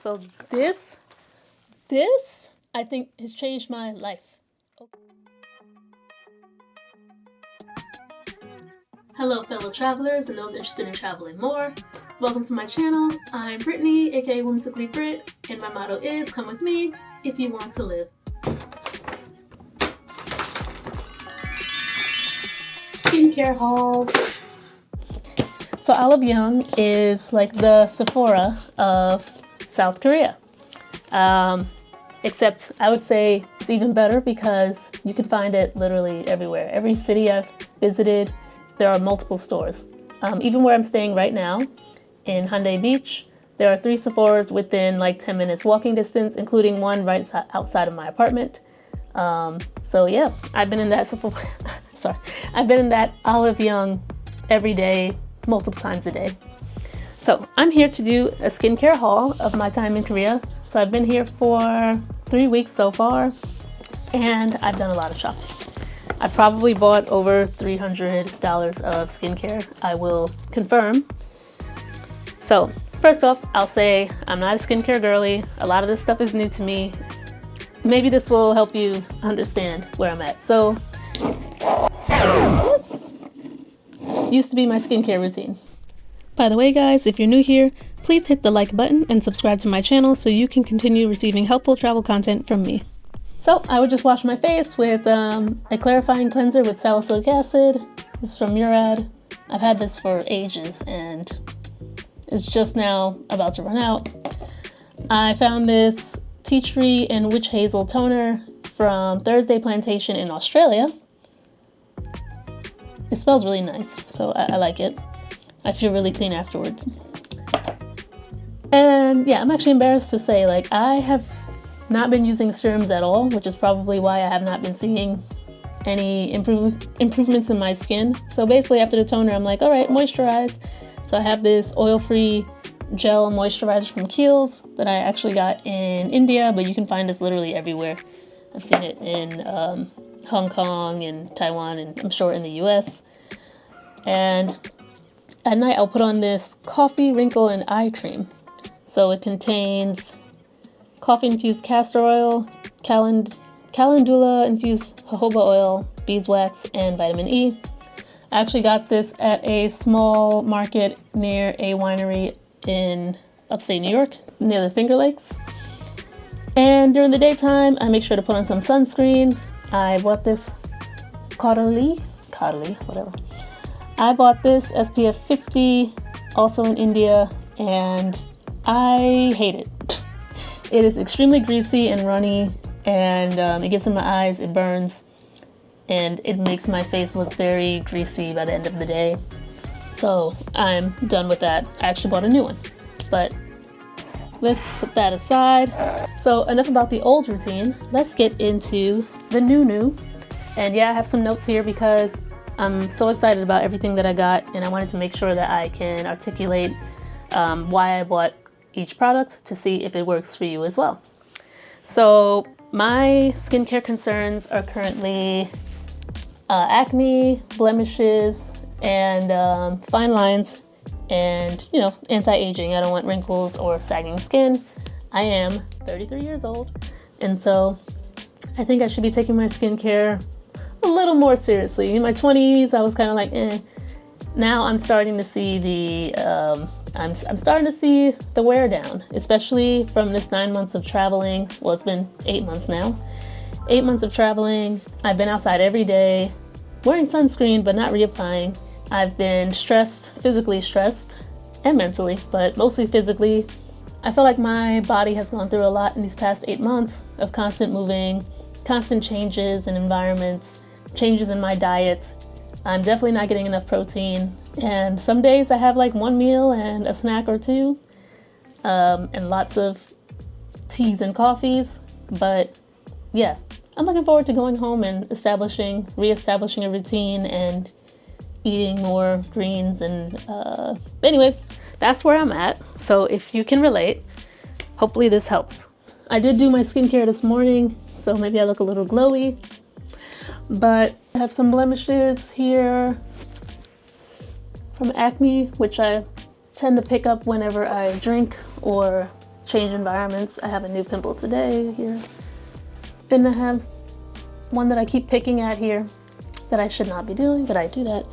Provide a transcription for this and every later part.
So this I think has changed my life. Hello fellow travelers and those interested in traveling more. Welcome to my channel. I'm Brittany, aka Whimsically Britt, and my motto is come with me if you want to live. Skincare haul. So Myeong-dong is like the Sephora of South Korea. Except I would say it's even better because you can find it literally everywhere. Every city I've visited, there are multiple stores. Even where I'm staying right now in Hyundai Beach, there are 3 Sephoras within like 10 minutes walking distance, including one right outside of my apartment. So yeah, I've been in that Sephora. Sorry, I've been in that Myeong-dong every day, multiple times a day. So I'm here to do a skincare haul of my time in Korea. So I've been here for 3 weeks so far, and I've done a lot of shopping. I probably bought over $300 of skincare. I will confirm. So first off, I'll say I'm not a skincare girly. A lot of this stuff is new to me. Maybe this will help you understand where I'm at. So this used to be my skincare routine. By the way, guys, if you're new here, please hit the like button and subscribe to my channel so you can continue receiving helpful travel content from me. So I would just wash my face with a clarifying cleanser with salicylic acid. This is from Murad. I've had this for ages and it's just now about to run out. I found this tea tree and witch hazel toner from Thursday Plantation in Australia. It smells really nice, so I like it. I feel really clean afterwards. And yeah, I'm actually embarrassed to say, like, I have not been using serums at all, which is probably why I have not been seeing any improvements in my skin. So basically after the toner, I'm like, all right, moisturize. So I have this oil-free gel moisturizer from Kiehl's that I actually got in India, but you can find this literally everywhere. I've seen it in Hong Kong and Taiwan, and I'm sure in the US. And at night, I'll put on this coffee, wrinkle, and eye cream. So it contains coffee-infused castor oil, calendula-infused jojoba oil, beeswax, and vitamin E. I actually got this at a small market near a winery in upstate New York, near the Finger Lakes. And during the daytime, I make sure to put on some sunscreen. I bought this Caudalie, whatever. I bought this SPF 50, also in India, and I hate it. It is extremely greasy and runny, and it gets in my eyes, it burns, and it makes my face look very greasy by the end of the day. So I'm done with that. I actually bought a new one, but let's put that aside. So enough about the old routine. Let's get into the new. And yeah, I have some notes here because I'm so excited about everything that I got, and I wanted to make sure that I can articulate why I bought each product to see if it works for you as well. So my skincare concerns are currently acne, blemishes, and fine lines, and anti-aging. I don't want wrinkles or sagging skin. I am 33 years old, and so I think I should be taking my skincare a little more seriously. In my 20s, I was kind of like, eh. Now I'm starting to see the I'm starting to see the wear down, especially from this 9 months of traveling. Well, it's been 8 months now. 8 months of traveling. I've been outside every day, wearing sunscreen but not reapplying. I've been stressed, physically stressed, and mentally, but mostly physically. I feel like my body has gone through a lot in these past 8 months of constant moving, constant changes in environments, changes in my diet. I'm definitely not getting enough protein, and some days I have like one meal and a snack or two, and lots of teas and coffees. But yeah, I'm looking forward to going home and reestablishing a routine and eating more greens. And anyway, that's where I'm at. So if you can relate, hopefully this helps. I did do my skincare this morning, so maybe I look a little glowy. But I have some blemishes here from acne, which I tend to pick up whenever I drink or change environments. I have a new pimple today here, and I have one that I keep picking at here that I should not be doing, but I do that.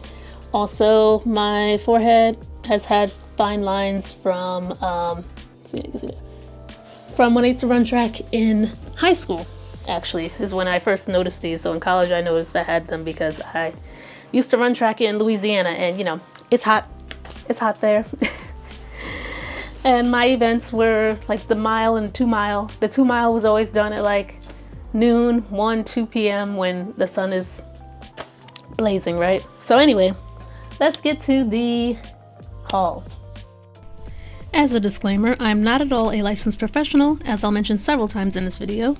Also, my forehead has had fine lines from, see, you can see that, from when I used to run track in high school, actually, is when I first noticed these. So in college, I noticed I had them because I used to run track in Louisiana, and you know, it's hot there. And my events were like the mile and 2 mile. The 2 mile was always done at like noon, 1, 2 p.m. when the sun is blazing, right? So anyway, let's get to the haul. As a disclaimer, I'm not at all a licensed professional, as I'll mention several times in this video.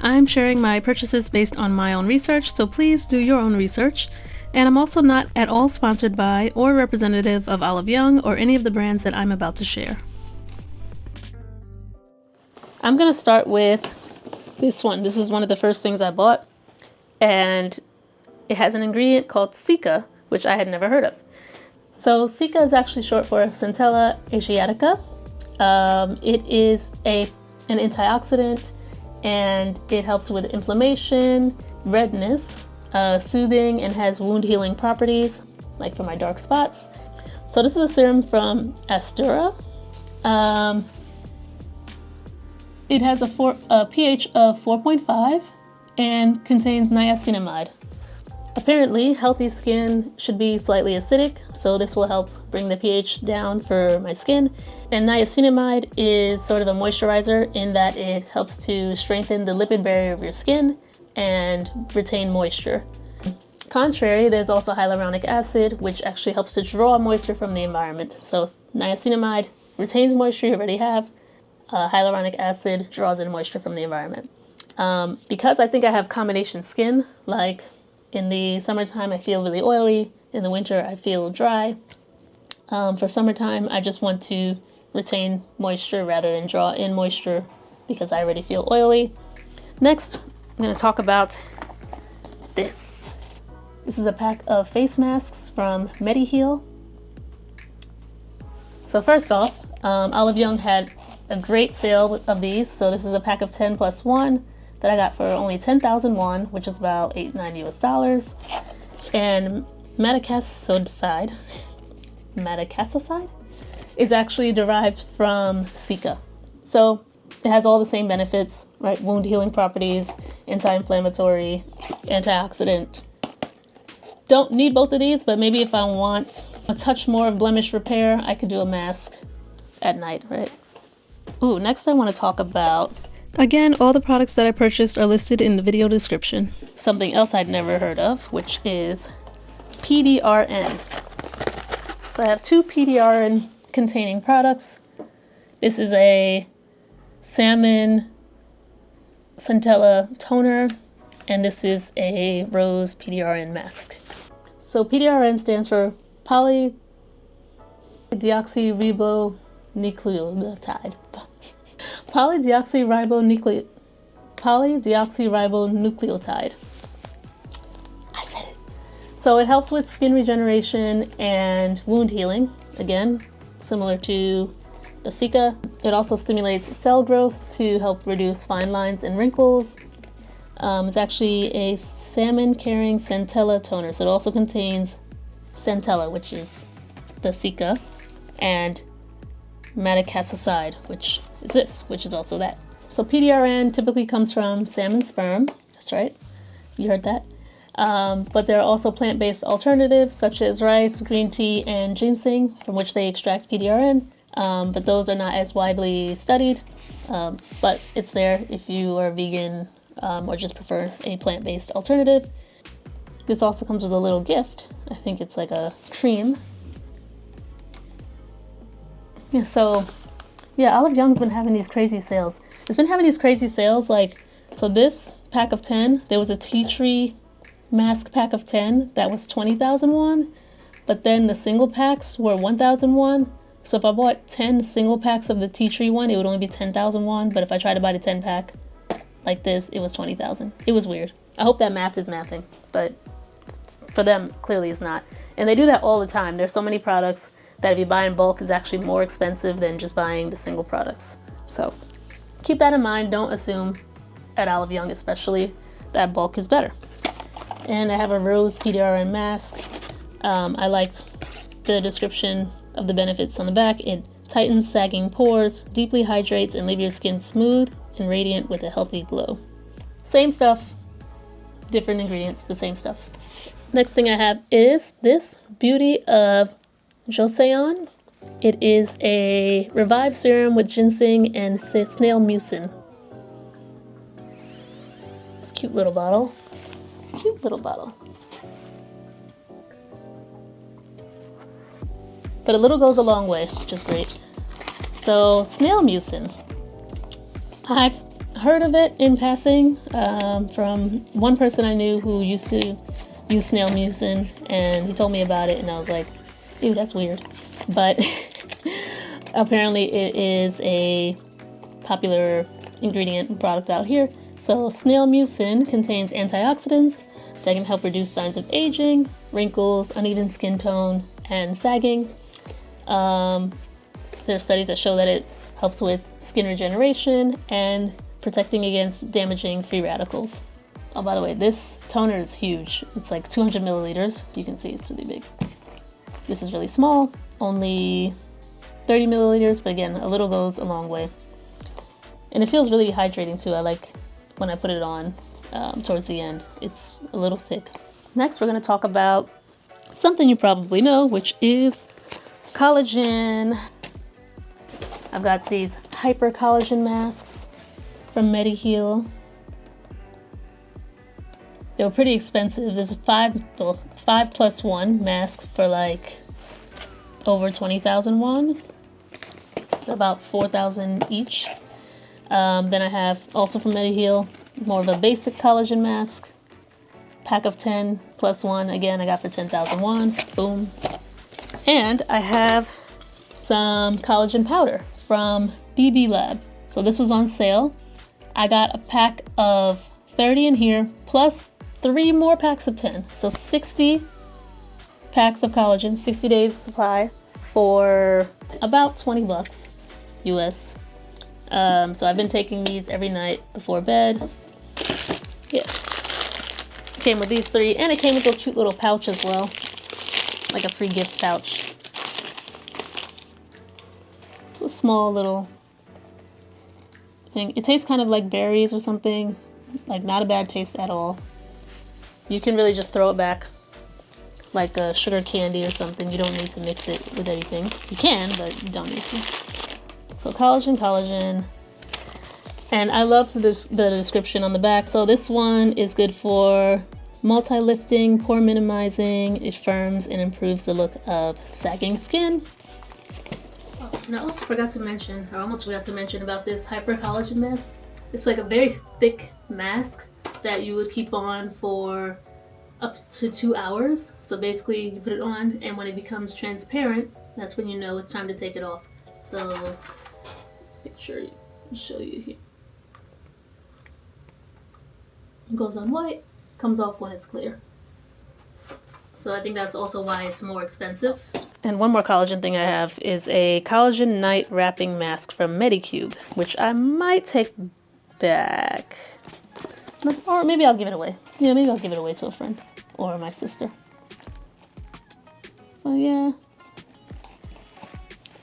I'm sharing my purchases based on my own research, so please do your own research. And I'm also not at all sponsored by or representative of Olive Young or any of the brands that I'm about to share. I'm gonna start with this one. This is one of the first things I bought, and it has an ingredient called CICA, which I had never heard of. So CICA is actually short for Centella Asiatica. It is an antioxidant, and it helps with inflammation, redness, soothing, and has wound healing properties, like for my dark spots. So this is a serum from Aestura. It has a pH of 4.5 and contains niacinamide. Apparently, healthy skin should be slightly acidic, so this will help bring the pH down for my skin. And niacinamide is sort of a moisturizer in that it helps to strengthen the lipid barrier of your skin and retain moisture. Contrary, there's also hyaluronic acid, which actually helps to draw moisture from the environment. So niacinamide retains moisture you already have. Hyaluronic acid draws in moisture from the environment. Because I think I have combination skin, like in the summertime I feel really oily, in the winter I feel dry. For summertime I just want to retain moisture rather than draw in moisture because I already feel oily. Next, I'm going to talk about this. This is a pack of face masks from Mediheal. So first off, Olive Young had a great sale of these. So this is a pack of 10 plus 1 that I got for only 10,000 won, which is about $8-9 US. And Madecassoside is actually derived from CICA. So it has all the same benefits, right? Wound healing properties, anti-inflammatory, antioxidant. Don't need both of these, but maybe if I want a touch more of blemish repair, I could do a mask at night, right? Ooh, next I want to talk about, again, all the products that I purchased are listed in the video description. Something else I'd never heard of, which is PDRN. So I have 2 PDRN containing products. This is a salmon centella toner, and this is a rose PDRN mask. So PDRN stands for polydeoxyribonucleotide. Polydeoxyribonucleotide. I said it. So it helps with skin regeneration and wound healing. Again, similar to the CICA. It also stimulates cell growth to help reduce fine lines and wrinkles. It's actually a salmon-carrying centella toner. So it also contains Centella, which is the CICA, and Madecassoside, which is this, which is also that. So PDRN typically comes from salmon sperm. That's right, you heard that. But there are also plant-based alternatives such as rice, green tea, and ginseng, from which they extract PDRN. But those are not as widely studied. But it's there if you are vegan or just prefer a plant-based alternative. This also comes with a little gift. I think it's like a cream. Yeah, so yeah, Olive Young's been having these crazy sales. It's been having these crazy sales, like, so this pack of 10, there was a tea tree mask pack of 10 that was 20,000 won, but then the single packs were 1,000 won. So if I bought 10 single packs of the tea tree one, it would only be 10,000 won, but if I tried to buy the 10 pack like this, it was 20,000. It was weird. I hope that math is mathing, but for them, clearly it's not. And they do that all the time. There's so many products that if you buy in bulk is actually more expensive than just buying the single products. So keep that in mind. Don't assume, at Olive Young especially, that bulk is better. And I have a Rose PDRN mask. I liked the description of the benefits on the back. It tightens sagging pores, deeply hydrates, and leaves your skin smooth and radiant with a healthy glow. Same stuff, different ingredients, but same stuff. Next thing I have is this Beauty of Joseon. It is a revived serum with ginseng and snail mucin. This cute little bottle. Cute little bottle. But a little goes a long way, which is great. So, Snail Mucin. I've heard of it in passing from one person I knew who used to use Snail Mucin, and he told me about it, and I was like, ew, that's weird. But apparently it is a popular ingredient and product out here. So Snail Mucin contains antioxidants that can help reduce signs of aging, wrinkles, uneven skin tone, and sagging. There are studies that show that it helps with skin regeneration and protecting against damaging free radicals. Oh, by the way, this toner is huge. It's like 200 milliliters. You can see it's really big. This is really small, only 30 milliliters, but again, a little goes a long way. And it feels really hydrating too. I like when I put it on towards the end. It's a little thick. Next, we're going to talk about something you probably know, which is collagen. I've got these hyper collagen masks from Mediheal. They were pretty expensive. There's 5+1 masks for like over 20,000 won. So about 4,000 each. Then I have also from Mediheal more of a basic collagen mask. Pack of 10 plus 1. Again, I got for 10,000 won. Boom. And I have some collagen powder from LAB. So this was on sale. I got a pack of 30 in here plus 3 more packs of 10. So 60 packs of collagen, 60 days supply for about 20 bucks US. So I've been taking these every night before bed. Yeah. It came with these 3, and it came with a cute little pouch as well. Like a free gift pouch. A small little thing. It tastes kind of like berries or something. Like not a bad taste at all. You can really just throw it back like a sugar candy or something. You don't need to mix it with anything. You can, but you don't need to. So collagen. And I love the description on the back. So this one is good for multi-lifting, pore minimizing. It firms and improves the look of sagging skin. Oh, and I almost forgot to mention about this hyper collagen mask. It's like a very thick mask that you would keep on for up to 2 hours. So basically you put it on, and when it becomes transparent, that's when you know it's time to take it off. So this picture I'll show you here. It goes on white, comes off when it's clear. So I think that's also why it's more expensive. And one more collagen thing I have is a collagen night wrapping mask from Medicube, which I might take back. Or maybe I'll give it away. Yeah, maybe I'll give it away to a friend or my sister. So yeah.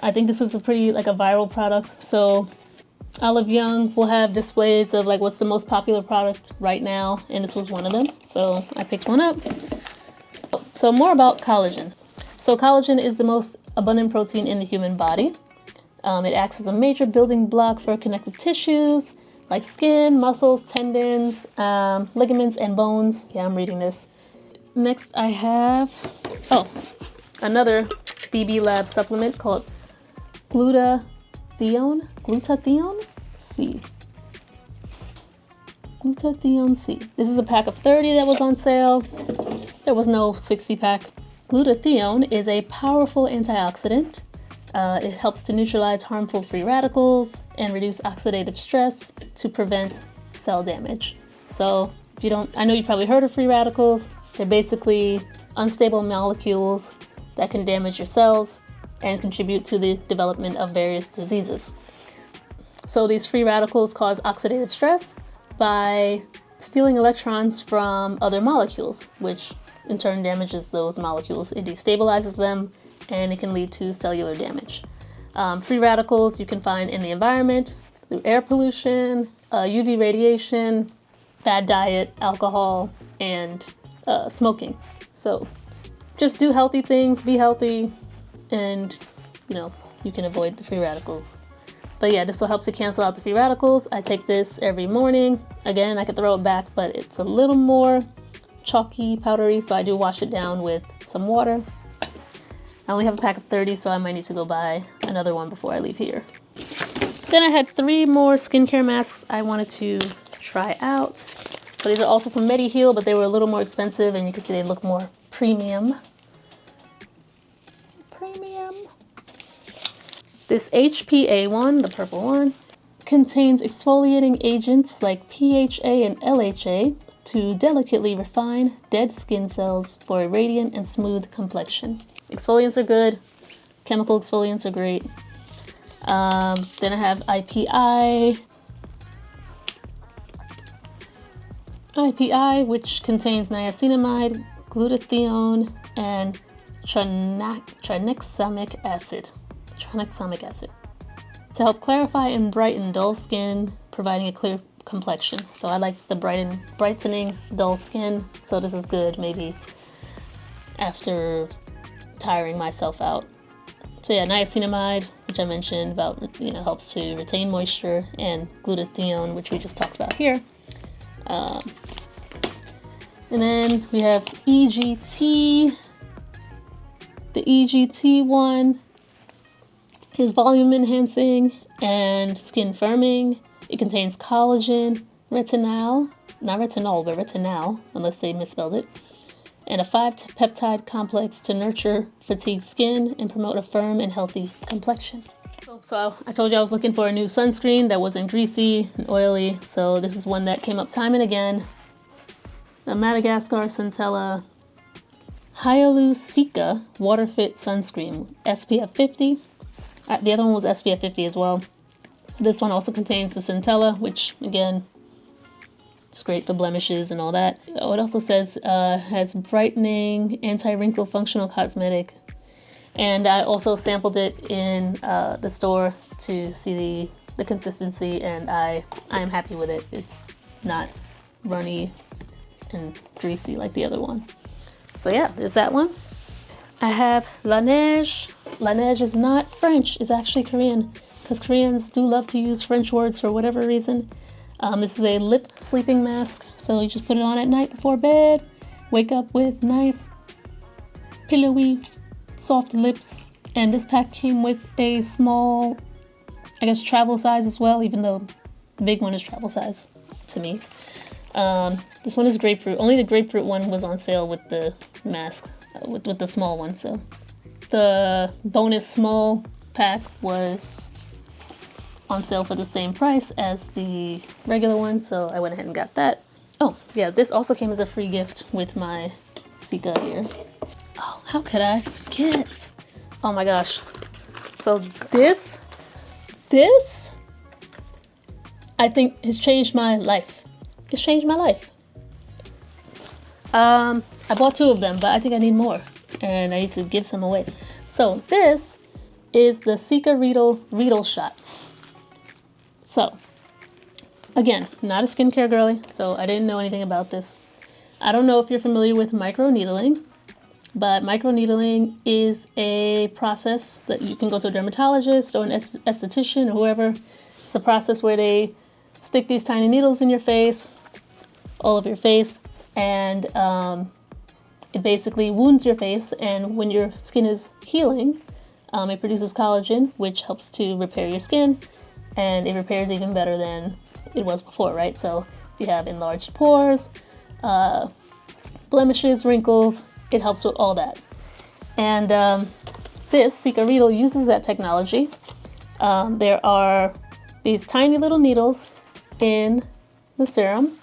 I think this was a pretty like a viral product. So Olive Young will have displays of like what's the most popular product right now, and this was one of them. So I picked one up. So more about collagen. So collagen is the most abundant protein in the human body. It acts as a major building block for connective tissues like skin, muscles, tendons, ligaments, and bones. Yeah, I'm reading this. Next I have, another LAB supplement called Glutathione C. Glutathione C. This is a pack of 30 that was on sale. There was no 60 pack. Glutathione is a powerful antioxidant. It helps to neutralize harmful free radicals and reduce oxidative stress to prevent cell damage. So if you don't, I know you've probably heard of free radicals. They're basically unstable molecules that can damage your cells and contribute to the development of various diseases. So these free radicals cause oxidative stress by stealing electrons from other molecules, which in turn damages those molecules. It destabilizes them, and it can lead to cellular damage. Free radicals you can find in the environment through air pollution, UV radiation, bad diet, alcohol, and smoking. So just do healthy things, be healthy, and you can avoid the free radicals. But yeah, this will help to cancel out the free radicals. I take this every morning. Again, I could throw it back, but it's a little more chalky, powdery, so I do wash it down with some water. I only have a pack of 30, so I might need to go buy another one before I leave here. Then I had 3 more skincare masks I wanted to try out. So these are also from Mediheal, but they were a little more expensive, and you can see they look more premium. This H.P.A one, the purple one, contains exfoliating agents like P.H.A and L.H.A to delicately refine dead skin cells for a radiant and smooth complexion. Exfoliants are good. Chemical exfoliants are great. Then I have I.P.I. I.P.I, which contains niacinamide, glutathione, and tranexamic acid to help clarify and brighten dull skin, providing a clear complexion. So I like the brightening dull skin, so this is good maybe after tiring myself out. So yeah, niacinamide, which I mentioned about, helps to retain moisture, and glutathione, which we just talked about here. And then we have EGT. The EGT one is volume enhancing and skin firming. It contains collagen, retinol, not retinol, but retinol, unless they misspelled it, and a 5-peptide complex to nurture fatigued skin and promote a firm and healthy complexion. So I told you I was looking for a new sunscreen that wasn't greasy and oily, so this is one that came up time and again. The Madagascar Centella CICA Water Fit Sunscreen, SPF 50. The other one was SPF 50 as well. This one also contains the Centella, which again, it's great for blemishes and all that. Oh, it also says has brightening, anti-wrinkle, functional cosmetic. And I also sampled it in the store to see the consistency, and I am happy with it. It's not runny and greasy like the other one. So yeah, there's that one. I have La Neige. La Neige is not French, it's actually Korean, because Koreans do love to use French words for whatever reason. This is a lip sleeping mask, so you just put it on at night before bed, wake up with nice, pillowy, soft lips. And this pack came with a small, I guess, travel size as well, even though the big one is travel size to me. This one is grapefruit. Only the grapefruit one was on sale with the mask, with the small one. So the bonus small pack was on sale for the same price as the regular one, so I went ahead and got that. Oh yeah, this also came as a free gift with my CICA here. Oh, how could I forget? Oh my gosh. So this I think has changed my life. It's changed my life. I bought 2 of them, but I think I need more, and I need to give some away. So this is the CICA Reedle Shot. So again, not a skincare girly, so I didn't know anything about this. I don't know if you're familiar with microneedling, but microneedling is a process that you can go to a dermatologist or an esthetician or whoever. It's a process where they stick these tiny needles in your face, all of your face, and it basically wounds your face, and when your skin is healing, it produces collagen, which helps to repair your skin, and it repairs even better than it was before, right? So if you have enlarged pores, blemishes, wrinkles, it helps with all that. And this CICA Reedle uses that technology. There are these tiny little needles in the serum.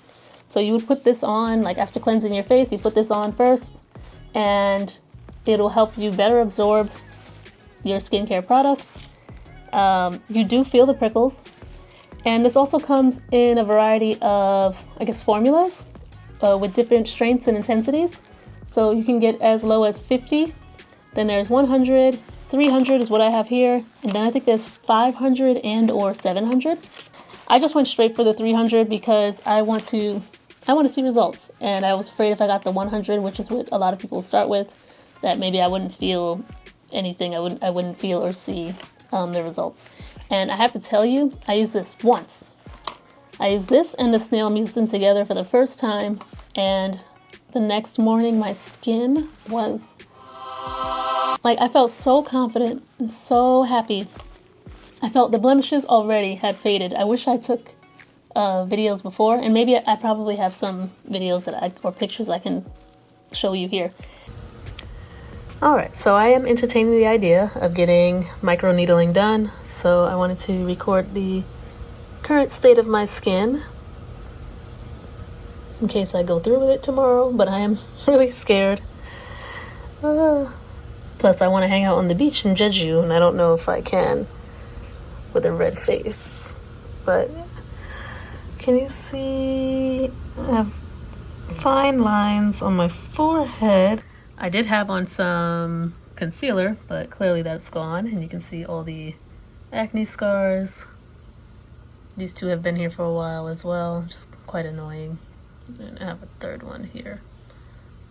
So you would put this on, like after cleansing your face, you put this on first, and it'll help you better absorb your skincare products. You do feel the prickles, And this also comes in a variety of, I guess, formulas with different strengths and intensities. So you can get as low as 50, then there's 100, 300 is what I have here, and then I think there's 500 and or 700. I just went straight for the 300 because I want to see results, and I was afraid if I got the 100, which is what a lot of people start with, that maybe I wouldn't feel anything. I wouldn't feel or see the results. And I have to tell you, I used this once. I used this and the Snail Mucin together for the first time, and the next morning my skin was like, I felt so confident and so happy. I felt the blemishes already had faded. I wish I took videos before, and maybe I probably have some videos or pictures I can show you here. Alright, so I am entertaining the idea of getting microneedling done, so I wanted to record the current state of my skin in case I go through with it tomorrow, but I am really scared. Plus I want to hang out on the beach in Jeju, and I don't know if I can with a red face. But can you see I have fine lines on my forehead? I did have on some concealer, but clearly that's gone, and you can see all the acne scars. These two have been here for a while as well, just quite annoying. And I have a third one here.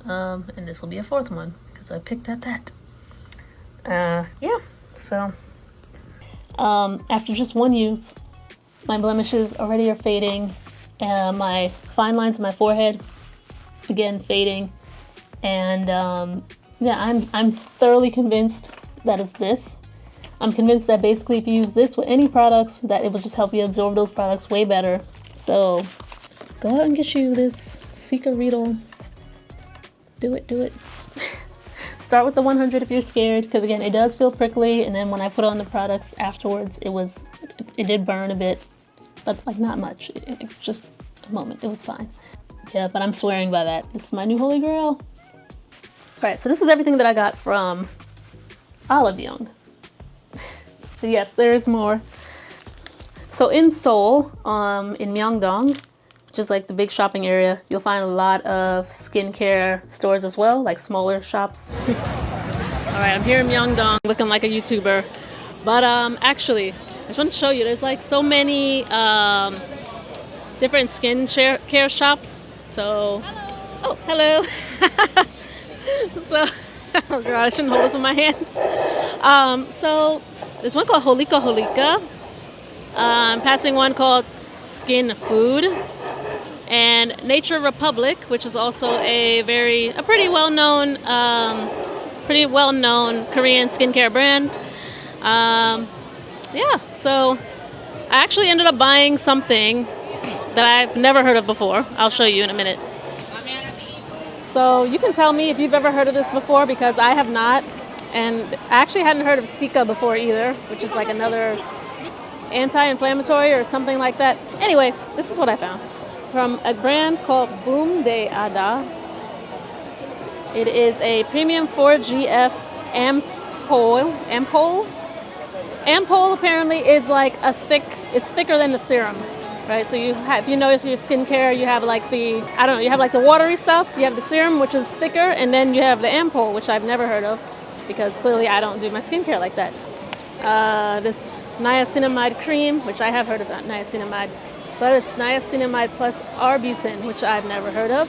And this will be a fourth one because I picked at that. Yeah, so after just one use, my blemishes already are fading. My fine lines in my forehead, again, fading. And yeah, I'm thoroughly convinced that it's this. I'm convinced that basically if you use this with any products, that it will just help you absorb those products way better. So go out and get you this CICA Reedle. Do it. Start with the 100 if you're scared, because again, it does feel prickly, and then when I put on the products afterwards, it did burn a bit, but like not much. It just a moment. It was fine. Yeah, but I'm swearing by that. This is my new holy grail. All right, so this is everything that I got from Olive Young. So yes, there is more. So in Seoul, in Myeong-dong, which is like the big shopping area, you'll find a lot of skincare stores as well, like smaller shops. All right, I'm here in Myeong-dong, looking like a YouTuber. But actually, I just want to show you, there's like so many different skincare shops. So, oh, hello. So, oh God, I shouldn't hold this in my hand. So there's one called Holika. I'm passing one called Skin Food, and Nature Republic, which is also a pretty well-known Korean skincare brand. Yeah, so I actually ended up buying something that I've never heard of before. I'll show you in a minute. So you can tell me if you've ever heard of this before, because I have not, and I actually hadn't heard of CICA before either, which is like another anti-inflammatory or something like that. Anyway, this is what I found from a brand called Boom de Ada. It is a premium 4GF Ampoule. Ampoule apparently is like it's thicker than the serum, right? So if you notice your skincare, you have like you have like the watery stuff, you have the serum, which is thicker, and then you have the Ampoule, which I've never heard of, because clearly I don't do my skincare like that. This niacinamide cream, which I have heard of niacinamide, but it's niacinamide plus arbutin, which I've never heard of.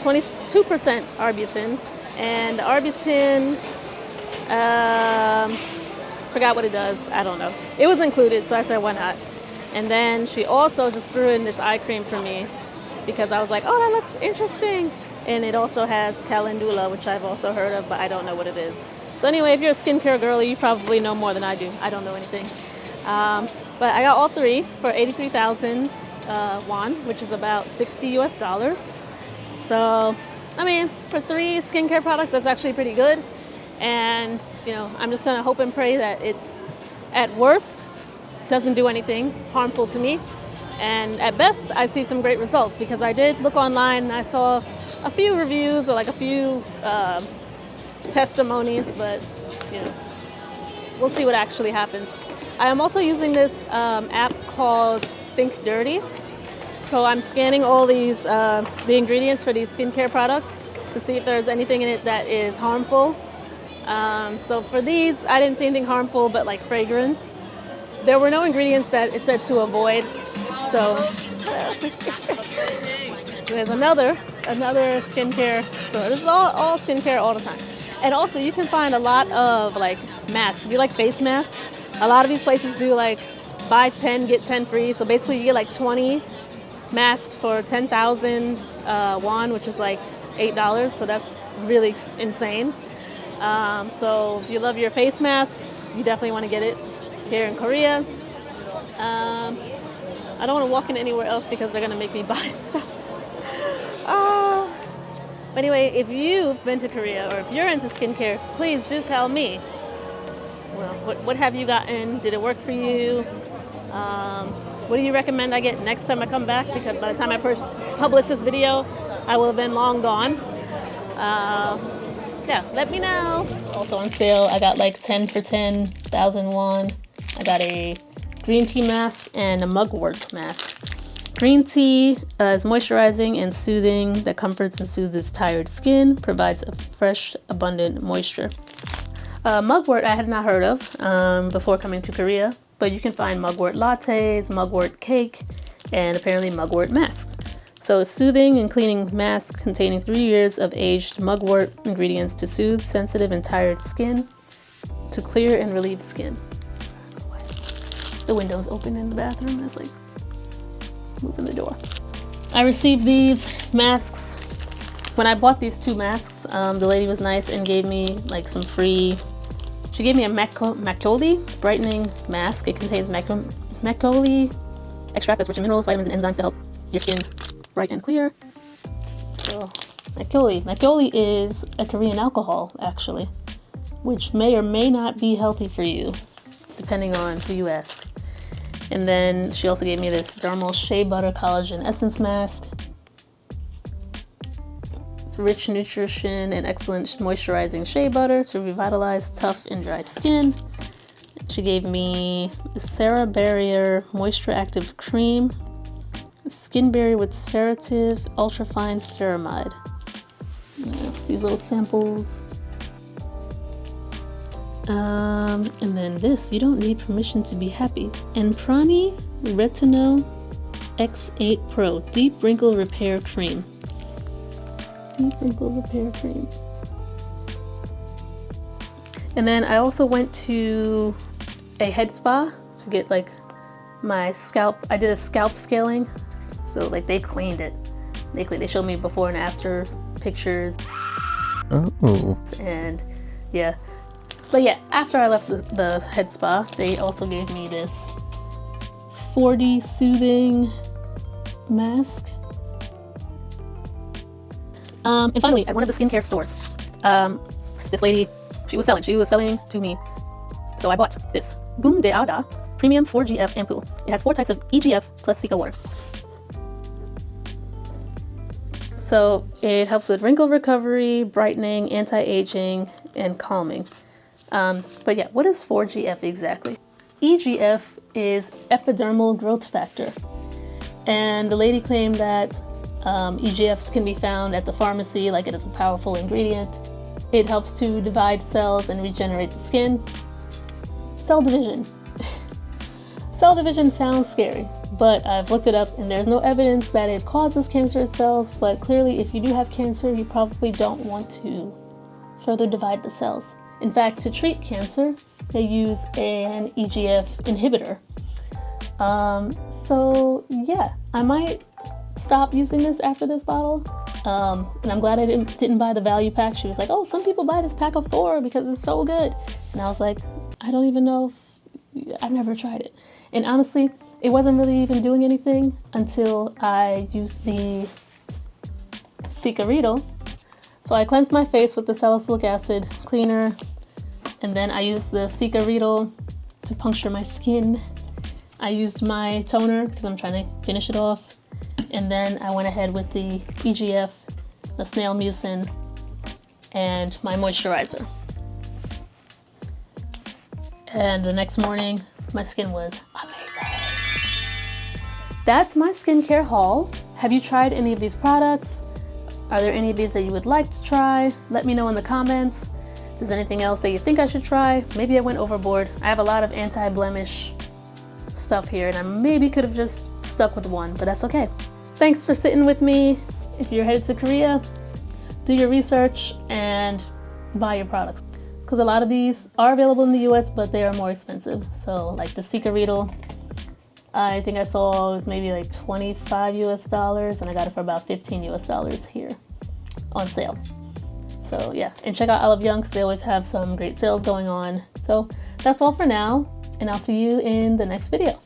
22% arbutin, and arbutin, forgot what it does, I don't know. It was included, so I said why not. And then she also just threw in this eye cream for me, because I was like, oh, that looks interesting. And it also has calendula, which I've also heard of, but I don't know what it is. So anyway, if you're a skincare girly, you probably know more than I do. I don't know anything. But I got all three for 83,000 won, which is about $60 US. So, I mean, for 3 skincare products, that's actually pretty good. And, you know, I'm just gonna hope and pray that it's, at worst, doesn't do anything harmful to me. And at best, I see some great results, because I did look online and I saw a few reviews or like a few testimonies, but you know, we'll see what actually happens. I'm also using this app called Think Dirty. So I'm scanning all these, the ingredients for these skincare products to see if there's anything in it that is harmful. So for these, I didn't see anything harmful, but like fragrance. There were no ingredients that it said to avoid. So there's another skincare store. This is all skincare all the time. And also you can find a lot of like masks. If you like face masks, a lot of these places do like buy 10, get 10 free. So basically you get like 20 masks for 10,000 won, which is like $8. So that's really insane. So if you love your face masks, you definitely want to get it here in Korea. I don't want to walk in anywhere else because they're going to make me buy stuff. But anyway, if you've been to Korea or if you're into skincare, please do tell me. Well, what have you gotten? Did it work for you? What do you recommend I get next time I come back? Because by the time I publish this video, I will have been long gone. Yeah, let me know. Also on sale, I got like 10 for 10,000 won. I got a green tea mask and a mugwort mask. Green tea is moisturizing and soothing that comforts and soothes tired skin, provides a fresh, abundant moisture. Mugwort I had not heard of before coming to Korea, but you can find mugwort lattes, mugwort cake, and apparently mugwort masks. So a soothing and cleaning mask containing 3 years of aged mugwort ingredients to soothe sensitive and tired skin, to clear and relieve skin. The window's open in the bathroom and it's like moving the door. I received these masks. When I bought these 2 masks, the lady was nice and gave me like some free, she gave me a Makgeolli brightening mask. It contains Makgeolli extract that's rich in minerals, vitamins, and enzymes to help your skin bright and clear. So Makgeolli is a Korean alcohol actually, which may or may not be healthy for you, depending on who you ask. And then she also gave me this Derma Shea Butter Collagen Essence Mask. It's rich nutrition and excellent moisturizing shea butter to revitalize tough and dry skin. She gave me the Sarah Barrier Moisture Active Cream, Skin Barrier with Cerative Ultrafine Ceramide. These little samples. And then this, you don't need permission to be happy. And Prani Retino X8 Pro Deep Wrinkle Repair Cream. Deep Wrinkle Repair Cream. And then I also went to a head spa to get like my scalp. I did a scalp scaling. So like they cleaned it. They showed me before and after pictures. Oh. And yeah. But yeah, after I left the head spa, they also gave me this 4D soothing mask. And finally, at one of the skincare stores, this lady, she was selling to me. So I bought this Gumdeada Premium 4GF Ampoule. It has 4 types of EGF plus CICA water. So it helps with wrinkle recovery, brightening, anti-aging, and calming. But yeah, what is 4GF exactly? EGF is epidermal growth factor. And the lady claimed that EGFs can be found at the pharmacy, like it is a powerful ingredient. It helps to divide cells and regenerate the skin. Cell division. Cell division sounds scary, but I've looked it up and there's no evidence that it causes cancerous cells, but clearly if you do have cancer, you probably don't want to further divide the cells. In fact, to treat cancer, they use an EGF inhibitor. So yeah, I might stop using this after this bottle. And I'm glad I didn't buy the value pack. She was like, oh, some people buy this pack of 4 because it's so good. And I was like, I don't even know I've never tried it. And honestly, it wasn't really even doing anything until I used the CICA Reedle. So I cleansed my face with the salicylic acid cleaner, and then I used the CICA Reedle to puncture my skin. I used my toner because I'm trying to finish it off. And then I went ahead with the EGF, the Snail Mucin, and my moisturizer. And the next morning, my skin was amazing. That's my skincare haul. Have you tried any of these products? Are there any of these that you would like to try? Let me know in the comments. If there's anything else that you think I should try, maybe I went overboard. I have a lot of anti-blemish stuff here and I maybe could have just stuck with one, but that's okay. Thanks for sitting with me. If you're headed to Korea, do your research and buy your products. Because a lot of these are available in the US, but they are more expensive. So like the CICA Reedle, I think I saw it was maybe like $25 US and I got it for about $15 US here on sale. So yeah, and check out I Love Young because they always have some great sales going on. So that's all for now, and I'll see you in the next video.